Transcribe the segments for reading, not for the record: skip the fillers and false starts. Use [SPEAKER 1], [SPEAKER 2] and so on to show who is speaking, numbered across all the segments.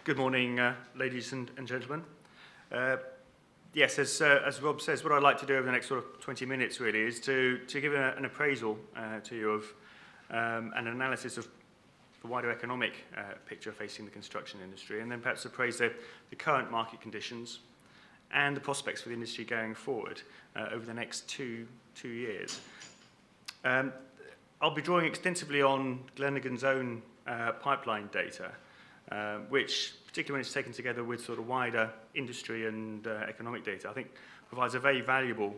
[SPEAKER 1] Good morning, ladies and gentlemen. Yes, as Rob says, what I'd like to do over the next sort of 20 minutes really is to give an appraisal to you of an analysis of the wider economic picture facing the construction industry, and then perhaps appraise the current market conditions and the prospects for the industry going forward over the next two years. I'll be drawing extensively on Glenigan's own pipeline data, which, particularly when it's taken together with sort of wider industry and economic data, I think provides a very valuable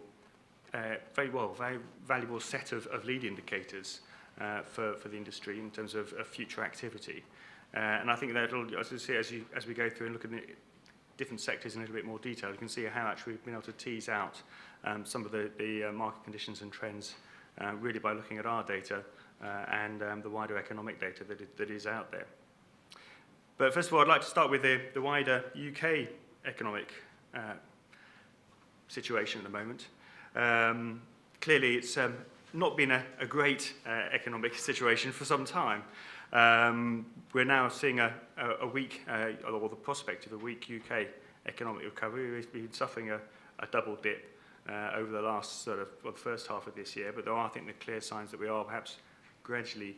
[SPEAKER 1] set of lead indicators for the industry in terms of future activity. And I think that, as we go through and look at the different sectors in a little bit more detail, you can see how actually we've been able to tease out some of the market conditions and trends really by looking at our data and the wider economic data that is out there. But first of all, I'd like to start with the wider UK economic situation at the moment. Clearly, it's not been a great economic situation for some time. We're now seeing a weak, or the prospect of a weak UK economic recovery. We've been suffering a double dip over the last the first half of this year, but there are, I think, the clear signs that we are perhaps gradually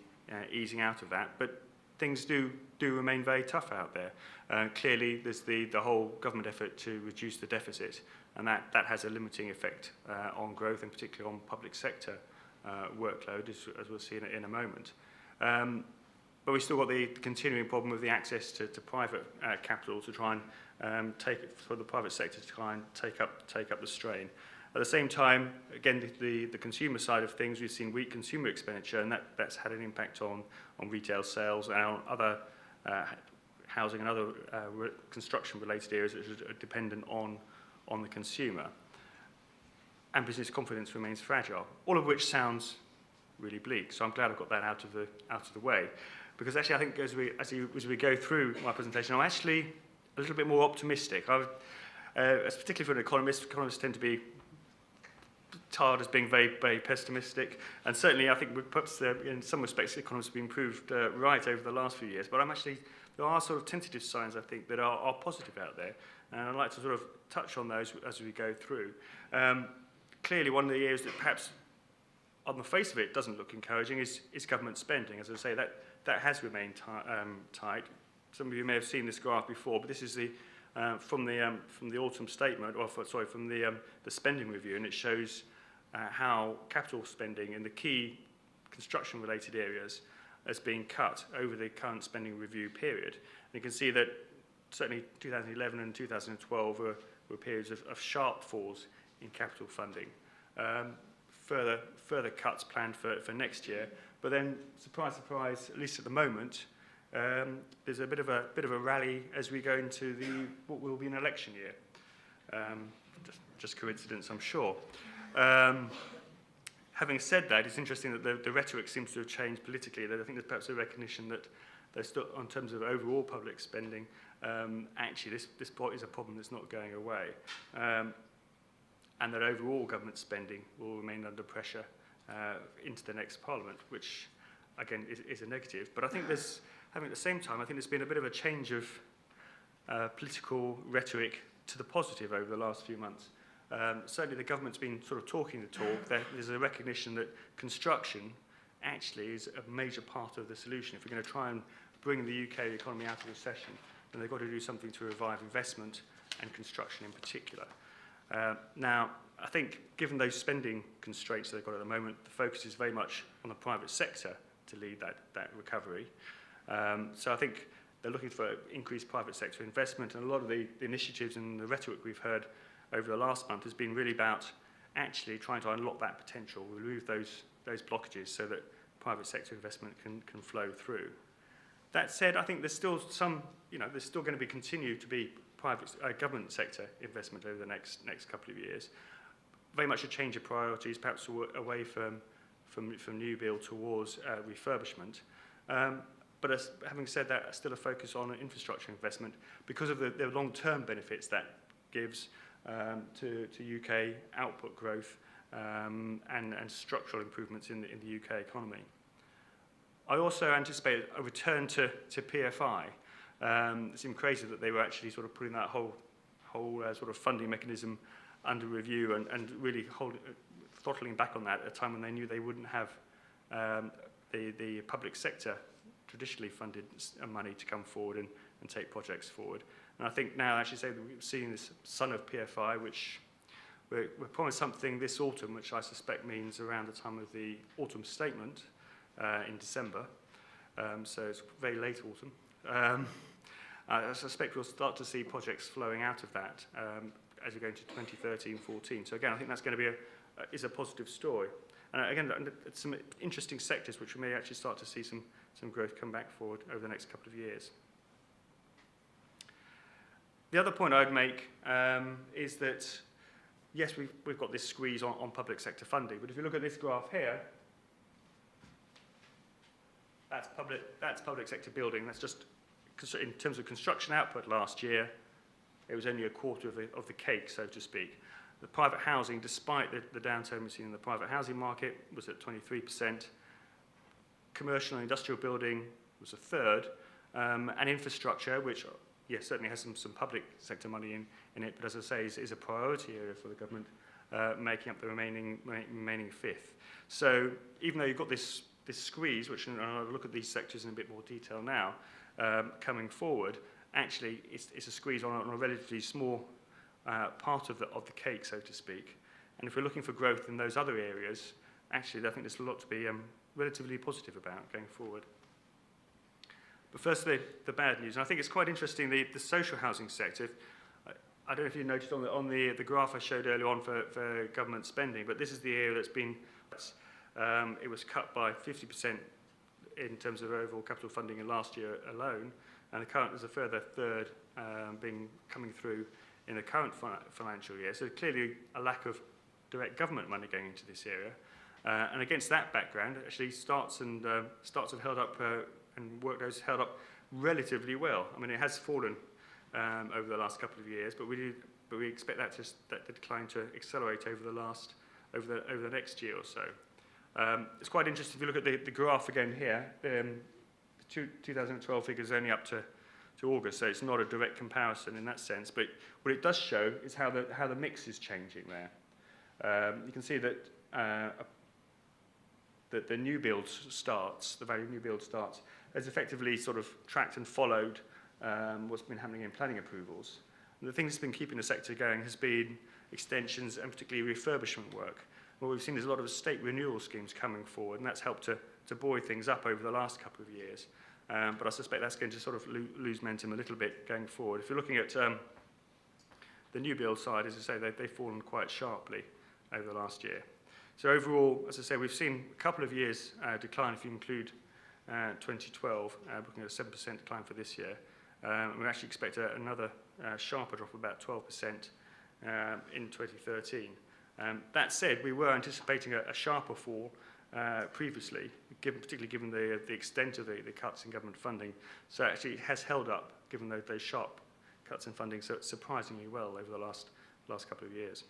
[SPEAKER 1] easing out of that. But things do remain very tough out there. Clearly, there's the whole government effort to reduce the deficit, and that has a limiting effect on growth, and particularly on public sector workload, as we'll see in a moment. But we've still got the continuing problem of the access to private capital to try and for the private sector to try and take up the strain. At the same time, again, the consumer side of things, we've seen weak consumer expenditure, and that's had an impact on retail sales and on other housing and other construction-related areas that are dependent on the consumer. And business confidence remains fragile, all of which sounds really bleak. So I'm glad I've got that out of the way, because actually I think as we go through my presentation, I'm actually a little bit more optimistic. Particularly for an economist, economists tend to be tarred as being very, very pessimistic, and certainly I think perhaps in some respects economists have been proved right over the last few years, but there are sort of tentative signs, I think, that are positive out there, and I'd like to sort of touch on those as we go through. Clearly, one of the areas that perhaps on the face of it doesn't look encouraging is government spending. As I say, that has remained tight. Some of you may have seen this graph before, but this is from the autumn statement, from the spending review, and it shows how capital spending in the key construction-related areas has been cut over the current spending review period. And you can see that certainly 2011 and 2012 were periods of sharp falls in capital funding. Further cuts planned for next year, but then, surprise, surprise, at least at the moment, there's a bit of a rally as we go into what will be an election year. Just coincidence, I'm sure. Having said that, it's interesting that the rhetoric seems to have changed politically. I think there's perhaps a recognition that there's still, in terms of overall public spending, actually this is a problem that's not going away, and that overall government spending will remain under pressure into the next Parliament, which again is a negative. But I think there's, at the same time, I think there's been a bit of a change of political rhetoric to the positive over the last few months. Certainly the government's been sort of talking the talk. There's a recognition that construction actually is a major part of the solution. If we're going to try and bring the UK economy out of recession, then they've got to do something to revive investment and construction in particular. Now, I think given those spending constraints they've got at the moment, the focus is very much on the private sector to lead that recovery. So I think they're looking for increased private sector investment, and a lot of the initiatives and the rhetoric we've heard over the last month has been really about actually trying to unlock that potential, remove those blockages so that private sector investment can flow through. That said, I think there's still there's still going to continue to be private government sector investment over the next couple of years. Very much a change of priorities, perhaps away from new build towards refurbishment. But having said that, still a focus on infrastructure investment because of the long-term benefits that gives to UK output growth and structural improvements in the UK economy. I also anticipate a return to PFI. It seemed crazy that they were actually sort of putting that whole sort of funding mechanism under review and really throttling back on that at a time when they knew they wouldn't have the public sector traditionally funded money to come forward and take projects forward. And I think now, actually, say that we've seen this son of PFI, which we're promised something this autumn, which I suspect means around the time of the autumn statement in December. So it's very late autumn. I suspect we'll start to see projects flowing out of that as we go into 2013-14. So again, I think that's going to be is a positive story. And again, some interesting sectors which we may actually start to see some growth come back forward over the next couple of years. The other point I'd make is that, yes, we've got this squeeze on public sector funding, but if you look at this graph here, that's public sector building. That's just, in terms of construction output last year, it was only a quarter of the cake, so to speak. The private housing, despite the downturn we've seen in the private housing market, was at 23%. Commercial and industrial building was a third. And infrastructure, which, yes, certainly has some public sector money in it, but as I say, is a priority area for the government, making up the remaining fifth. So even though you've got this squeeze, which, and I'll look at these sectors in a bit more detail now, coming forward, actually it's a squeeze on a relatively small part of the cake, so to speak. And if we're looking for growth in those other areas, actually I think there's a lot to be relatively positive about going forward. But first, the bad news. And I think it's quite interesting, the social housing sector. I don't know if you noticed on the graph I showed earlier on for government spending, but this is the area that's been, it was cut by 50% in terms of overall capital funding in last year alone, and there's a further third coming through in the current financial year. So clearly a lack of direct government money going into this area. And against that background, actually starts have held up and work has held up relatively well. I mean, it has fallen over the last couple of years, but we expect that decline to accelerate over the next year or so. It's quite interesting if you look at the graph again here. The 2012 figures only up to August, so it's not a direct comparison in that sense. But what it does show is how the mix is changing there. You can see that the new build starts, the value of new build starts, has effectively sort of tracked and followed what's been happening in planning approvals. And the thing that's been keeping the sector going has been extensions and particularly refurbishment work. What we've seen is a lot of estate renewal schemes coming forward, and that's helped to buoy things up over the last couple of years. But I suspect that's going to sort of lose momentum a little bit going forward. If you're looking at the new build side, as I say, they've fallen quite sharply over the last year. So overall, as I say, we've seen a couple of years decline if you include 2012, looking at a 7% decline for this year. We actually expect another sharper drop of about 12% in 2013. That said, we were anticipating a sharper fall previously, particularly given the extent of the cuts in government funding. So actually it has held up, given those sharp cuts in funding, so surprisingly well over the last couple of years.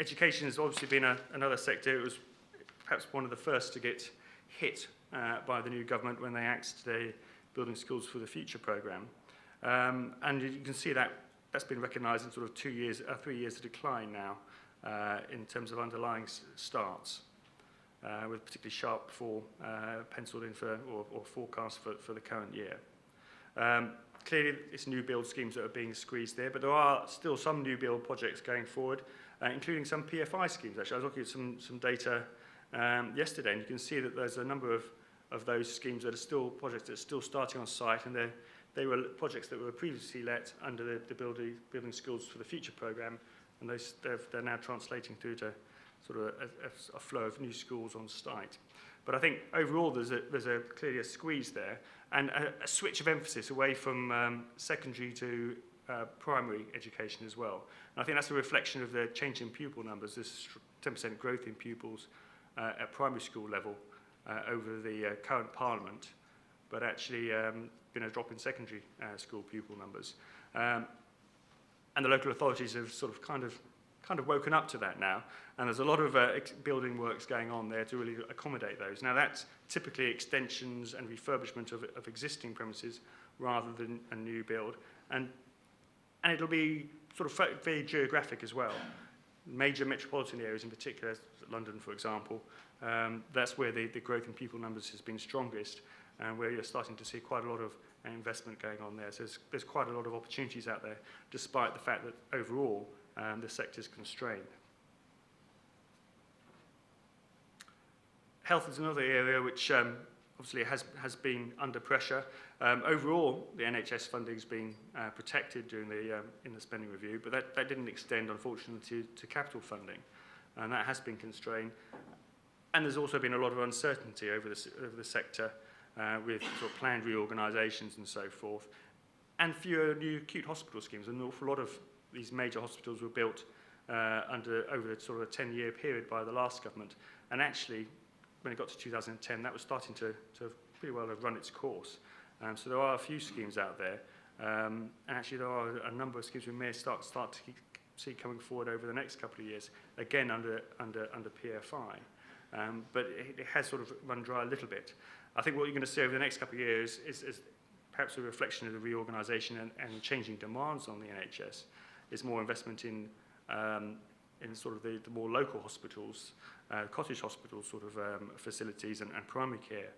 [SPEAKER 1] Education has obviously been another sector. It was perhaps one of the first to get hit by the new government when they axed the Building Schools for the Future programme. And you can see that's been recognised in sort of 3 years of decline now in terms of underlying starts, with particularly sharp fall penciled in or forecast for the current year. Clearly, it's new build schemes that are being squeezed there, but there are still some new build projects going forward, including some PFI schemes. Actually, I was looking at some data yesterday, and you can see that there's a number of those schemes that are still projects that are still starting on site, and they were projects that were previously let under the Building Schools for the Future programme, and they're now translating through to sort of a flow of new schools on site. But I think overall there's clearly a squeeze there, and a switch of emphasis away from secondary to primary education as well. And I think that's a reflection of the change in pupil numbers. There's 10% growth in pupils at primary school level over the current parliament, but actually been a drop in secondary school pupil numbers. And the local authorities have sort of kind of kind of woken up to that now, and there's a lot of building works going on there to really accommodate those. Now that's typically extensions and refurbishment of existing premises rather than a new build, and it'll be sort of very geographic as well. Major metropolitan areas in particular, London for example, that's where the growth in people numbers has been strongest, and where you're starting to see quite a lot of investment going on there. So there's quite a lot of opportunities out there, despite the fact that overall the sector's constrained. Health is another area which obviously has been under pressure. Overall, the NHS funding's been protected during in the spending review, but that didn't extend, unfortunately, to capital funding, and that has been constrained. And there's also been a lot of uncertainty over the sector with sort of planned reorganisations and so forth, and fewer new acute hospital schemes. An awful lot of these major hospitals were built over a sort of a 10-year period by the last government, and actually, when it got to 2010, that was starting to pretty well have run its course. So there are a few schemes out there, and actually there are a number of schemes we may start to see coming forward over the next couple of years, again under PFI. But it has sort of run dry a little bit. I think what you're going to see over the next couple of years is perhaps a reflection of the reorganisation and changing demands on the NHS. Is more investment in sort of the more local hospitals, cottage hospital sort of facilities and primary care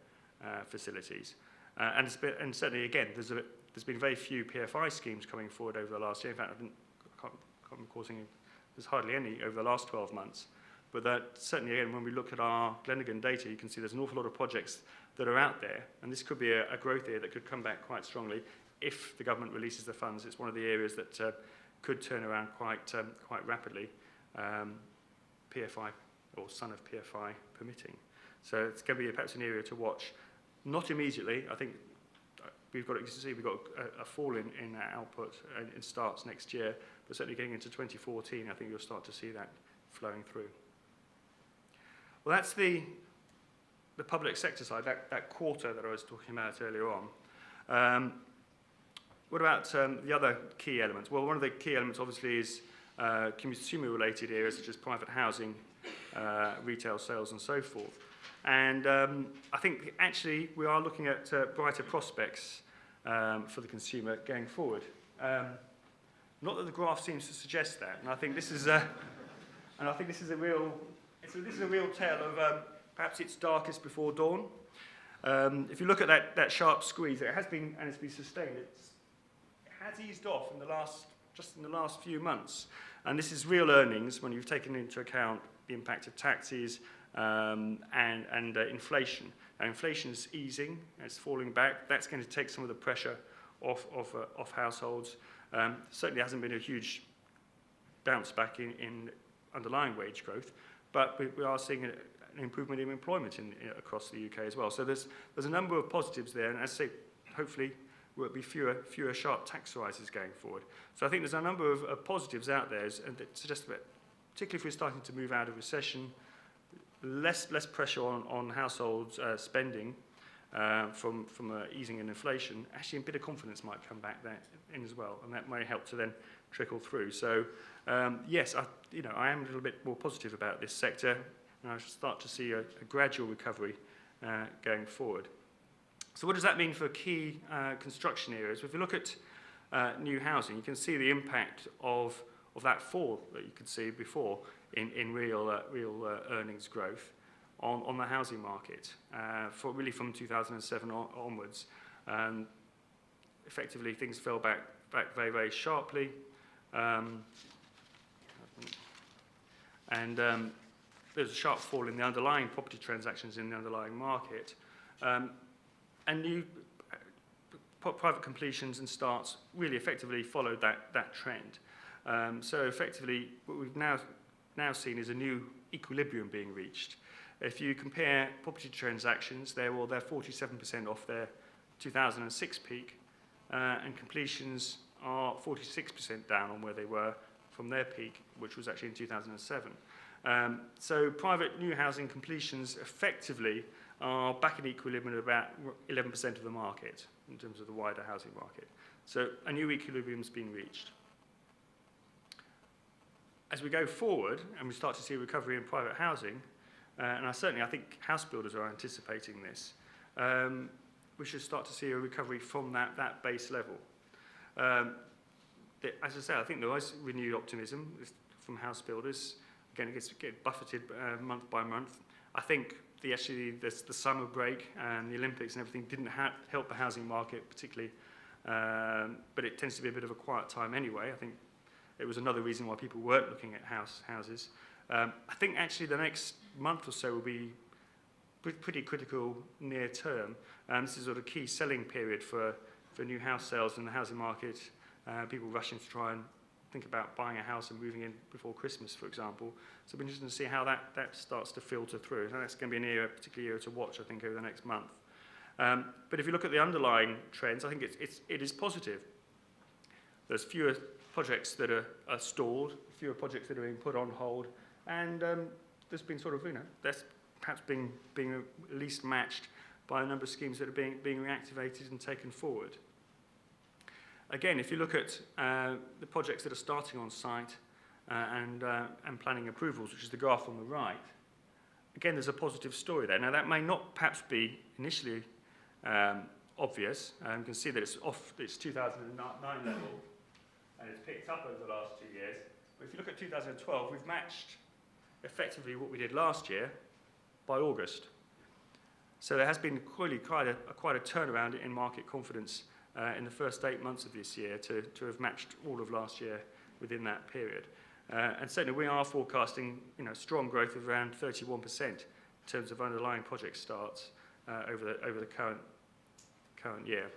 [SPEAKER 1] facilities. And certainly, again, there's been very few PFI schemes coming forward over the last year. In fact, I can't recall seeing there's hardly any over the last 12 months. But that certainly, again, when we look at our Glenigan data, you can see there's an awful lot of projects that are out there, and this could be a growth area that could come back quite strongly if the government releases the funds. It's one of the areas that could turn around quite rapidly, PFI or son of PFI permitting. So it's going to be perhaps an area to watch. Not immediately. I think we've got a fall in output in starts next year, but certainly getting into 2014, I think you'll start to see that flowing through. Well, that's the public sector side, that quarter that I was talking about earlier on. What about the other key elements? Well, one of the key elements obviously is consumer-related areas such as private housing, retail sales and so forth. And I think actually we are looking at brighter prospects for the consumer going forward. Not that the graph seems to suggest that, and I think this is a real tale of perhaps its darkest before dawn. If you look at that sharp squeeze, it has been, and it's been sustained. It has eased off just in the last few months, and this is real earnings when you've taken into account the impact of taxes and inflation. Now, inflation is easing; it's falling back. That's going to take some of the pressure off households. Certainly hasn't been a huge bounce back in underlying wage growth, but we are seeing an improvement in employment across the UK as well. So there's a number of positives there, and as I say, hopefully will be fewer sharp tax rises going forward. So I think there's a number of positives out there, and that suggest that, particularly if we're starting to move out of recession, less pressure on households spending from easing in inflation. Actually, a bit of confidence might come back there in as well, and that may help to then trickle through. So yes, I am a little bit more positive about this sector, and I should start to see a gradual recovery going forward. So what does that mean for key construction areas? If you look at new housing, you can see the impact of that fall that you could see before in real earnings growth on the housing market, really from 2007 onwards. Effectively, things fell back very, very sharply. There's a sharp fall in the underlying property transactions in the underlying market. And new private completions and starts really effectively followed that trend. So effectively, what we've now seen is a new equilibrium being reached. If you compare property transactions, they're 47% off their 2006 peak, and completions are 46% down on where they were from their peak, which was actually in 2007. So private new housing completions effectively are back in equilibrium at about 11% of the market in terms of the wider housing market. So a new equilibrium's been reached. as we go forward and we start to see recovery in private housing, and I think house builders are anticipating this, we should start to see a recovery from that base level. As I say, I think there is renewed optimism from house builders. Again, it gets buffeted month by month. I think the summer break and the Olympics and everything didn't help the housing market particularly, but it tends to be a bit of a quiet time anyway. I think it was another reason why people weren't looking at houses. I think actually the next month or so will be pretty critical near term. This is sort of key selling period for new house sales in the housing market. People rushing to try and think about buying a house and moving in before Christmas, for example. So it'll be interesting to see how that starts to filter through. So that's going to be a particular area to watch, I think, over the next month. But if you look at the underlying trends, I think it is positive. There's fewer projects that are stalled, fewer projects that are being put on hold, and there's been sort of, that's perhaps being at least matched by a number of schemes that are being reactivated and taken forward. Again, if you look at the projects that are starting on site and planning approvals, which is the graph on the right, again, there's a positive story there. Now, that may not perhaps be initially obvious. You can see that it's off its 2009 level, and it's picked up over the last 2 years. But if you look at 2012, we've matched effectively what we did last year by August. So there has been clearly quite a turnaround in market confidence in the first 8 months of this year to have matched all of last year within that period. And certainly we are forecasting strong growth of around 31% in terms of underlying project starts over the current year.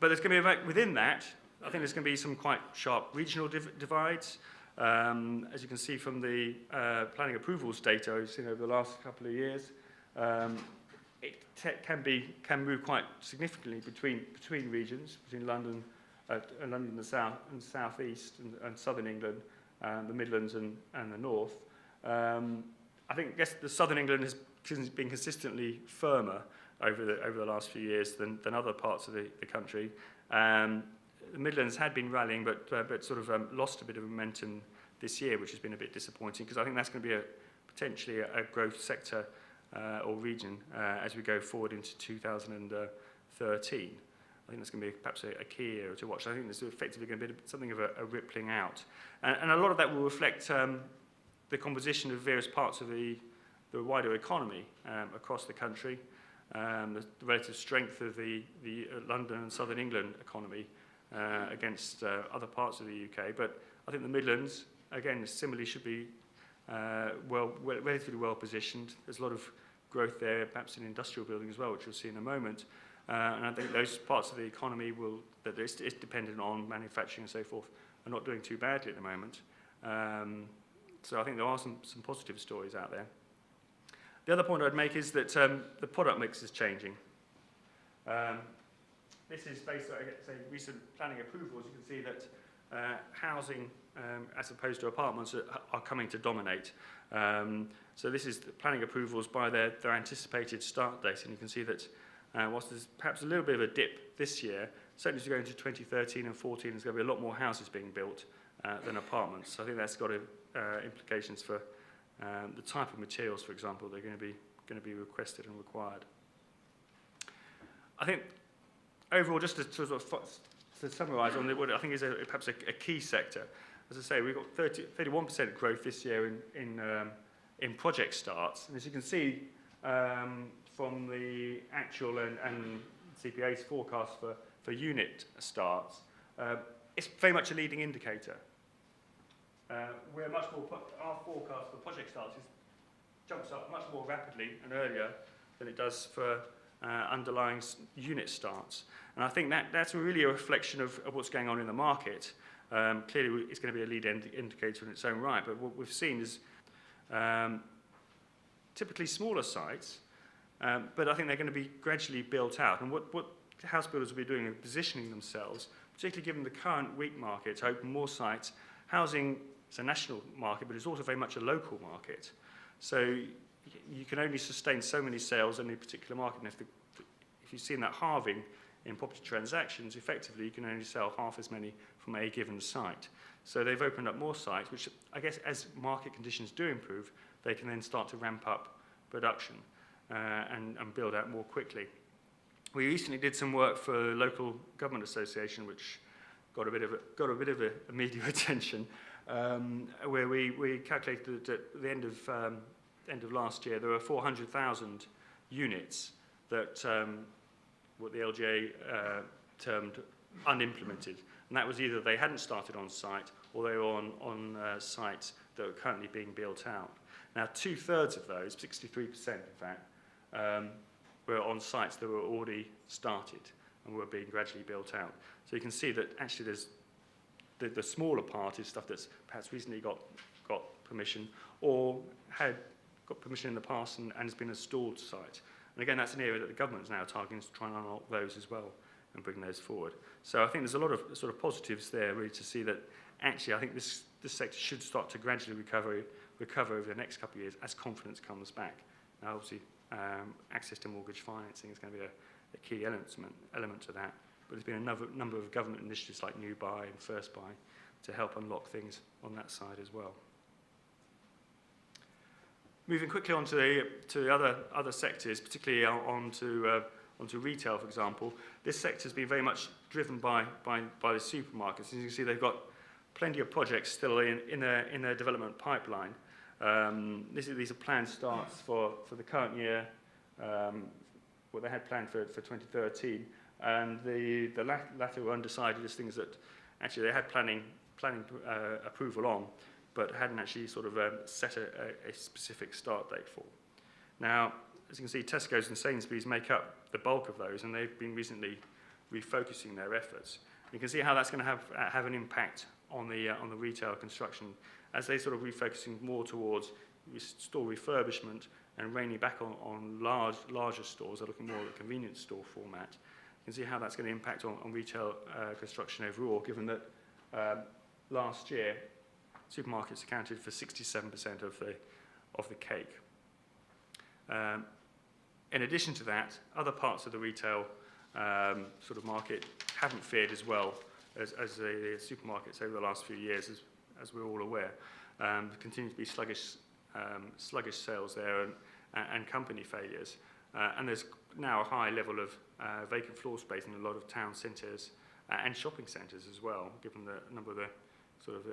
[SPEAKER 1] But there's going to be, within that, I think there's going to be some quite sharp regional divides. As you can see from the planning approvals data we've seen over the last couple of years, it can move quite significantly between regions, between London and the south and southeast and southern England, the Midlands and the north. I guess the southern England has been consistently firmer over the last few years than other parts of the country. The Midlands had been rallying, but sort of lost a bit of momentum this year, which has been a bit disappointing, because I think that's going to be potentially a growth sector or region as we go forward into 2013. I think that's going to be perhaps a key area to watch. I think there's effectively going to be something of a rippling out. And a lot of that will reflect the composition of various parts of the wider economy across the country, the relative strength of the London and Southern England economy against other parts of the UK. But I think the Midlands, again, similarly should be relatively well positioned. There's a lot of growth there, perhaps in industrial building as well, which we'll see in a moment. And I think those parts of the economy that is dependent on manufacturing and so forth are not doing too badly at the moment. So I think there are some positive stories out there. The other point I'd make is that the product mix is changing. This is based on recent planning approvals. You can see that housing, as opposed to apartments, are coming to dominate. So this is the planning approvals by their anticipated start date, and you can see that whilst there's perhaps a little bit of a dip this year, certainly as we go into 2013 and 14, there's going to be a lot more houses being built than apartments. So I think that's got implications for the type of materials, for example, that are going to be requested and required. I think overall, just to summarise on what I think is perhaps a key sector, as I say, we've got 31% growth this year in project starts, and as you can see from the actual and CPA's forecast for unit starts, it's very much a leading indicator. We're much more, our forecast for project starts jumps up much more rapidly and earlier than it does for underlying unit starts. And I think that's really a reflection of what's going on in the market. Clearly, it's going to be a lead indicator in its own right, but what we've seen is typically smaller sites, but I think they're going to be gradually built out. And what house builders will be doing is positioning themselves, particularly given the current weak market, to open more sites. Housing is a national market, but it's also very much a local market. So you can only sustain so many sales in a particular market. And if you've seen that halving in property transactions, effectively you can only sell half as many from a given site. So they've opened up more sites, which I guess as market conditions do improve, they can then start to ramp up production and build out more quickly. We recently did some work for the local government association, which got a bit of a media attention, where we calculated that at the end of last year there were 400,000 units that what the LGA termed unimplemented, and that was either they hadn't started on site or they were on sites that were currently being built out. Now, 2/3 of those, 63% in fact, were on sites that were already started and were being gradually built out. So you can see that actually there's the smaller part is stuff that's perhaps recently got permission or had got permission in the past and has been a stalled site. And again, that's an area that the government is now targeting to try and unlock those as well and bring those forward. So I think there's a lot of sort of positives there really to see that actually I think this sector should start to gradually recover over the next couple of years as confidence comes back. Now obviously access to mortgage financing is going to be a key element to that. But there's been a number of government initiatives like New Buy and First Buy to help unlock things on that side as well. Moving quickly on to the other sectors, particularly onto retail, for example. This sector has been very much driven by the supermarkets. As you can see, they've got plenty of projects still in their development pipeline. These are planned starts for the current year, what they had planned for 2013, and the latter were undecided as things that actually they had planning approval on, but hadn't actually sort of set a specific start date for. Now, as you can see, Tesco's and Sainsbury's make up the bulk of those, and they've been recently refocusing their efforts. You can see how that's going to have an impact on the retail construction as they sort of refocusing more towards store refurbishment and reining back on larger stores. They're looking more at the convenience store format. You can see how that's going to impact on retail construction overall, given that last year supermarkets accounted for 67% of the cake. In addition to that, other parts of the retail sort of market haven't fared as well as the supermarkets over the last few years, as we're all aware. Continue to be sluggish sales there and company failures. And there's now a high level of vacant floor space in a lot of town centres and shopping centres as well, given the number of the sort of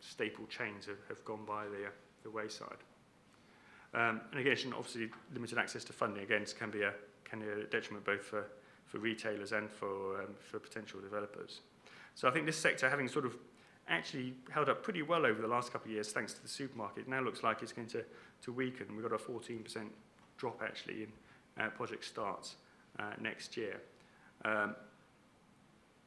[SPEAKER 1] staple chains have gone by the wayside. And again, obviously, limited access to funding again can be a detriment both for retailers and for potential developers. So I think this sector, having sort of actually held up pretty well over the last couple of years thanks to the supermarket, now looks like it's going to weaken. We've got a 14% drop actually in project starts next year.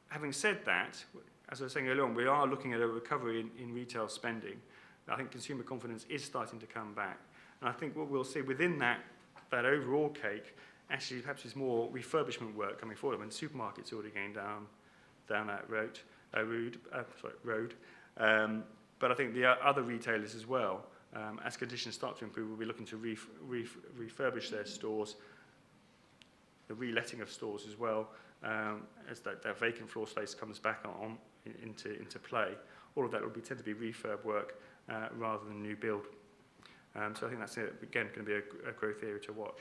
[SPEAKER 1] Having said that, as I was saying earlier on, we are looking at a recovery in retail spending. I think consumer confidence is starting to come back. And I think what we'll see within that overall cake, actually perhaps is more refurbishment work coming forward. I mean, supermarkets already going down that road. But I think the other retailers as well, as conditions start to improve, will be looking to refurbish their stores, the reletting of stores as well, as that vacant floor space comes back into play. All of that will tend to be refurb work rather than new build. So I think that's, again, going to be a growth area to watch.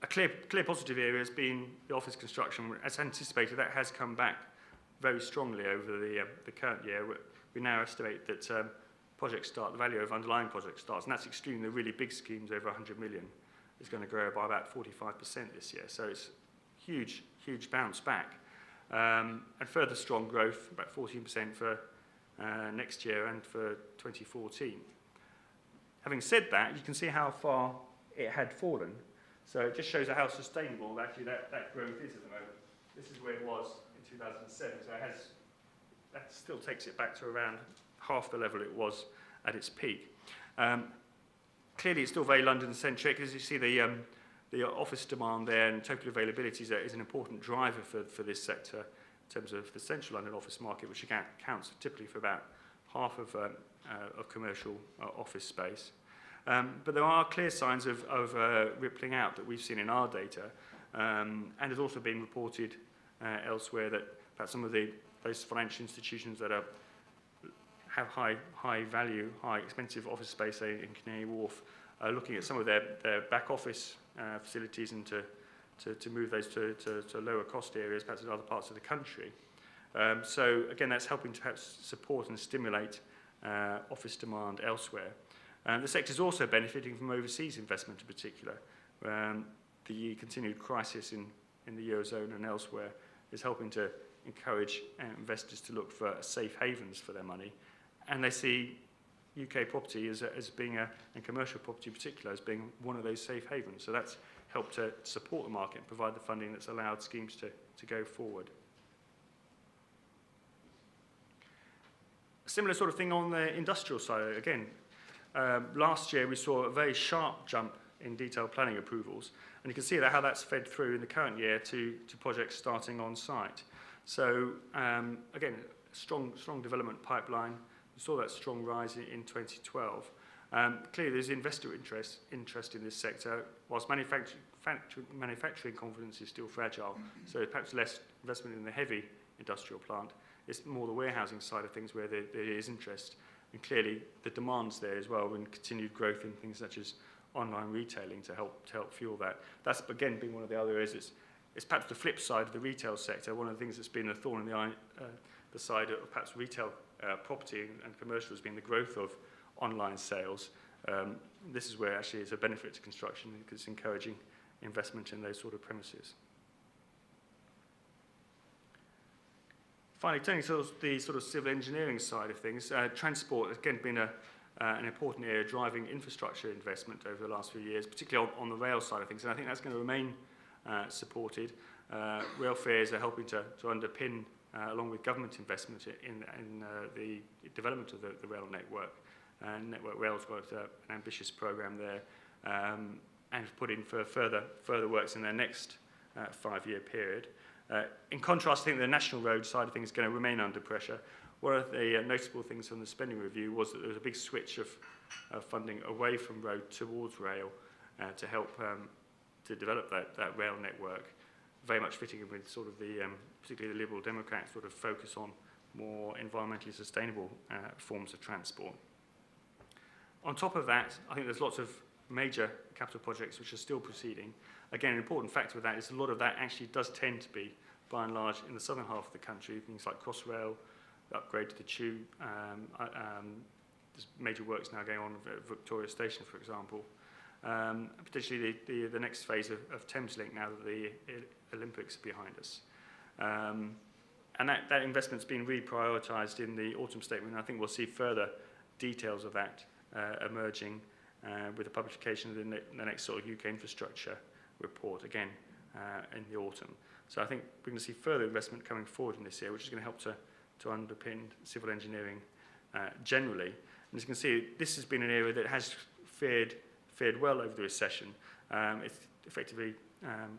[SPEAKER 1] A clear positive area has been the office construction. As anticipated, that has come back very strongly over the current year. We now estimate that the value of underlying project starts, and that's excluding the really big schemes over 100 million, is going to grow by about 45% this year. So it's huge bounce back. And further strong growth, about 14% for next year and for 2014. Having said that, you can see how far it had fallen. So it just shows how sustainable actually that growth is at the moment. This is where it was in 2007. So that still takes it back to around half the level it was at its peak. Clearly, it's still very London-centric. As you see, the office demand there and total availability is an important driver for this sector in terms of the central London office market, which accounts typically for about half of commercial office space. But there are clear signs of rippling out that we've seen in our data. And there's also been reported elsewhere that perhaps some of those financial institutions that have high value, high expensive office space, say in Canary Wharf, are looking at some of their back office facilities and to move those to lower cost areas, perhaps in other parts of the country. So again, that's helping to perhaps support and stimulate office demand elsewhere. The sector is also benefiting from overseas investment in particular. The continued crisis in the Eurozone and elsewhere is helping to encourage investors to look for safe havens for their money. And they see UK property as being, and commercial property in particular, as being one of those safe havens. So that's helped to support the market and provide the funding that's allowed schemes to go forward. A similar sort of thing on the industrial side. Again, last year we saw a very sharp jump in detailed planning approvals, and you can see how that's fed through in the current year to projects starting on site. So again, strong development pipeline. We saw that strong rise in 2012. Clearly, there's investor interest in this sector, whilst manufacturing confidence is still fragile. So perhaps less investment in the heavy industrial plant. It's more the warehousing side of things where there is interest. And clearly, the demand's there as well, and continued growth in things such as online retailing to help fuel that. That's, again, been one of the other areas. It's perhaps the flip side of the retail sector. One of the things that's been a thorn in the eye, the side of perhaps retail property and commercial has been the growth of online sales. This is where actually it's a benefit to construction because it's encouraging investment in those sort of premises. Finally, turning to the sort of civil engineering side of things, transport has again been an important area driving infrastructure investment over the last few years, particularly on the rail side of things, and I think that's going to remain supported. Rail fares are helping to underpin, along with government investment in the development of the rail network. Network Rail's got an ambitious programme there and put in for further works in their next 5-year period. In contrast, I think the national road side of things is going to remain under pressure. One of the notable things from the spending review was that there was a big switch of funding away from road towards rail to help to develop that rail network, very much fitting in with sort of particularly the Liberal Democrat sort of focus on more environmentally sustainable forms of transport. On top of that, I think there's lots of major capital projects which are still proceeding. Again, an important factor of that is a lot of that actually does tend to be, by and large, in the southern half of the country, things like Crossrail, the upgrade to the tube. There's major works now going on at Victoria Station, for example. Potentially the next phase of Thameslink now that the Olympics are behind us. And that investment's been reprioritised in the autumn statement, and I think we'll see further details of that emerging with the publication of the next sort of UK infrastructure report, again, in the autumn. So I think we're going to see further investment coming forward in this year, which is going to help to underpin civil engineering generally. And as you can see, this has been an area that has fared well over the recession. It's effectively,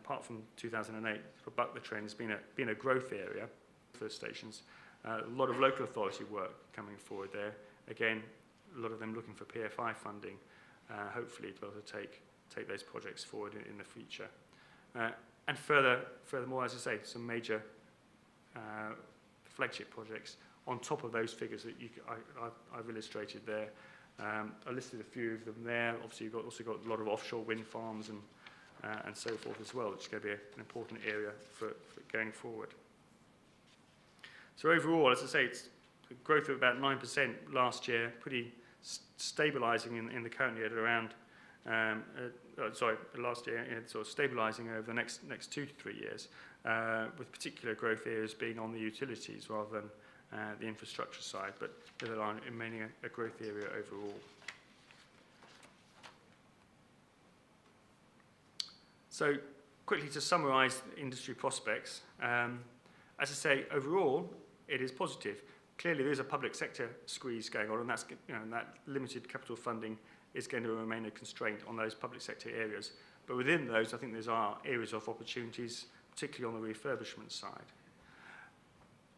[SPEAKER 1] apart from 2008, bucked the trend, has been a growth area for stations. A lot of local authority work coming forward there. Again, a lot of them looking for PFI funding, hopefully to be able to take those projects forward in the future. And furthermore, as I say, some major flagship projects on top of those figures that I've illustrated there. I listed a few of them there. Obviously, you've also got a lot of offshore wind farms and so forth as well, which is going to be an important area for going forward. So overall, as I say, it's a growth of about 9% last year, pretty stabilising in the current year at around, last year, sort of stabilising over the next 2 to 3 years, with particular growth areas being on the utilities rather than the infrastructure side, but the other line remaining a growth area overall. So quickly to summarise industry prospects, as I say, overall it is positive. Clearly there is a public sector squeeze going on, and that's, that limited capital funding is going to remain a constraint on those public sector areas. But within those, I think there are areas of opportunities, particularly on the refurbishment side.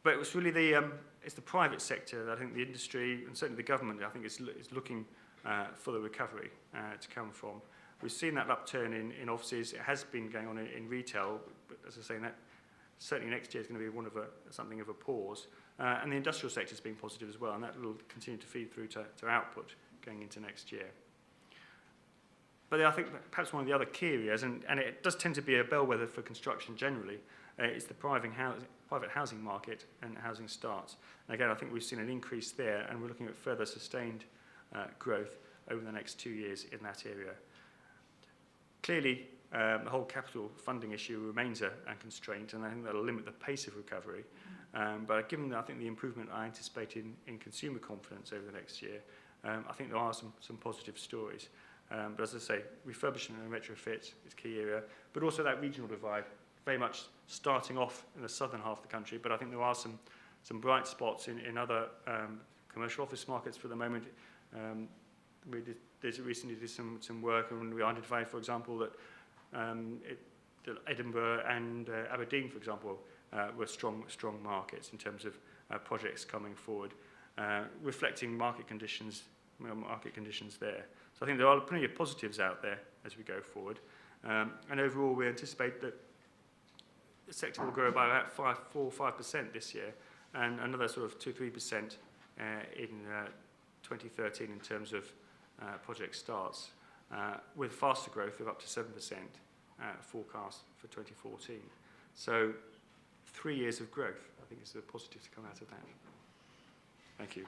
[SPEAKER 1] But it was really it's the private sector that I think the industry, and certainly the government, I think is looking for the recovery to come from. We've seen that upturn in offices. It has been going on in retail, but as I say, that certainly next year is going to be something of a pause. And the industrial sector has been positive as well, and that will continue to feed through to output going into next year. But I think perhaps one of the other key areas, and it does tend to be a bellwether for construction generally, is the private housing market and housing starts. And again, I think we've seen an increase there, and we're looking at further sustained growth over the next 2 years in that area. Clearly, the whole capital funding issue remains a constraint, and I think that will limit the pace of recovery. But given, I think, the improvement I anticipate in consumer confidence over the next year, I think there are some positive stories. But as I say, refurbishment and retrofit is a key area, but also that regional divide, very much starting off in the southern half of the country, but I think there are some bright spots in other commercial office markets for the moment. We recently did some work, and we identified, for example, that Edinburgh and Aberdeen, for example, were strong markets in terms of projects coming forward, reflecting market conditions there. So I think there are plenty of positives out there as we go forward. And overall, we anticipate that the sector will grow by about 4 or 5% this year, and another sort of 2-3% in 2013 in terms of project starts, with faster growth of up to 7% forecast for 2014. So 3 years of growth, I think, is a positive to come out of that. Thank you.